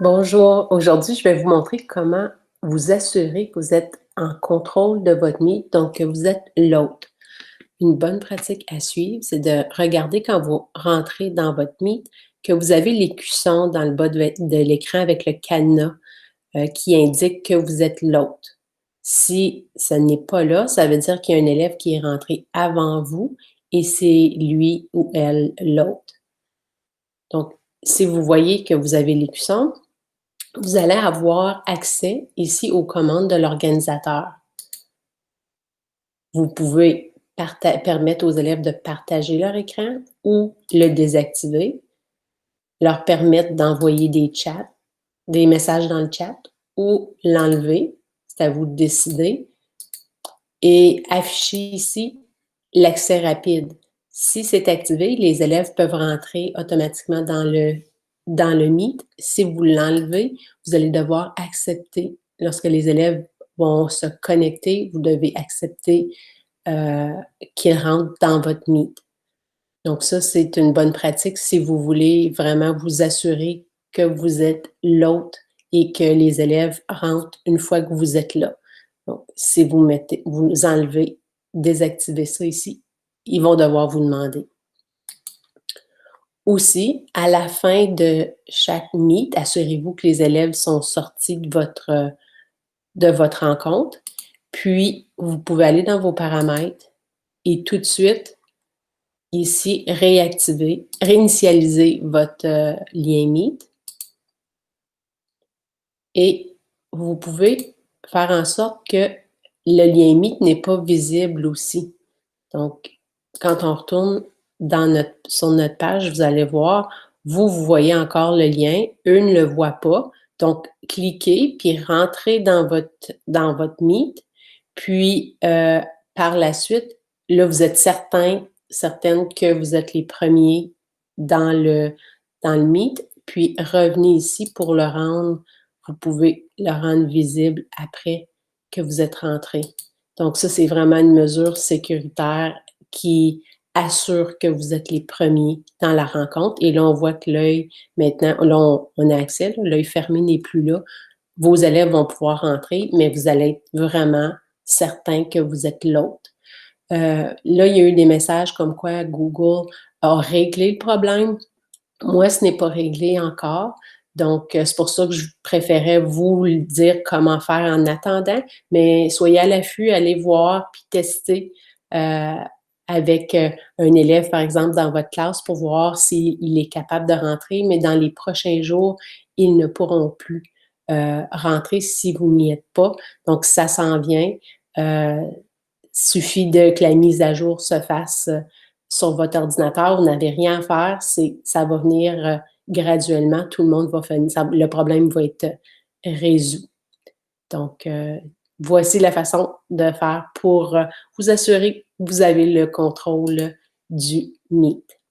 Bonjour, aujourd'hui, je vais vous montrer comment vous assurer que vous êtes en contrôle de votre Meet, donc que vous êtes l'hôte. Une bonne pratique à suivre, c'est de regarder quand vous rentrez dans votre Meet que vous avez l'écusson dans le bas de l'écran avec le cadenas qui indique que vous êtes l'hôte. Si ce n'est pas là, ça veut dire qu'il y a un élève qui est rentré avant vous et c'est lui ou elle l'hôte. Donc, si vous voyez que vous avez l'écusson, vous allez avoir accès ici aux commandes de l'organisateur. Vous pouvez permettre aux élèves de partager leur écran ou le désactiver, leur permettre d'envoyer des chats, des messages dans le chat ou l'enlever, c'est à vous de décider, et afficher ici l'accès rapide. Si c'est activé, les élèves peuvent rentrer automatiquement dans le Meet. Si vous l'enlevez, vous allez devoir accepter. Lorsque les élèves vont se connecter, vous devez accepter qu'ils rentrent dans votre Meet. Donc ça, c'est une bonne pratique si vous voulez vraiment vous assurer que vous êtes l'hôte et que les élèves rentrent une fois que vous êtes là. Donc, si vous enlevez, désactivez ça ici, ils vont devoir vous demander. Aussi, à la fin de chaque Meet, assurez-vous que les élèves sont sortis de votre rencontre. Puis, vous pouvez aller dans vos paramètres et tout de suite, ici, réinitialiser votre lien Meet. Et vous pouvez faire en sorte que le lien Meet n'est pas visible aussi. Donc, quand on retourne sur notre page, vous allez voir, vous voyez encore le lien, eux ne le voient pas. Donc, cliquez, puis rentrez dans votre Meet. Puis, par la suite, là, vous êtes certaine que vous êtes les premiers dans le Meet. Puis, revenez ici pour le rendre. Vous pouvez le rendre visible après que vous êtes rentré. Donc ça, c'est vraiment une mesure sécuritaire qui assure que vous êtes les premiers dans la rencontre. Et là, on voit que l'œil, maintenant, là, on a accès, l'œil fermé n'est plus là. Vos élèves vont pouvoir rentrer, mais vous allez être vraiment certain que vous êtes l'hôte. Là, il y a eu des messages comme quoi Google a réglé le problème. Moi, ce n'est pas réglé encore. Donc, c'est pour ça que je préférais vous le dire comment faire en attendant, mais soyez à l'affût, allez voir puis tester avec un élève, par exemple, dans votre classe pour voir s'il est capable de rentrer, mais dans les prochains jours, ils ne pourront plus rentrer si vous n'y êtes pas. Donc, ça s'en vient. Suffit que la mise à jour se fasse sur votre ordinateur. Vous n'avez rien à faire, ça va venir graduellement. Tout le monde va finir, le problème va être résolu. Donc, voici la façon de faire pour vous assurer que vous avez le contrôle du Meet.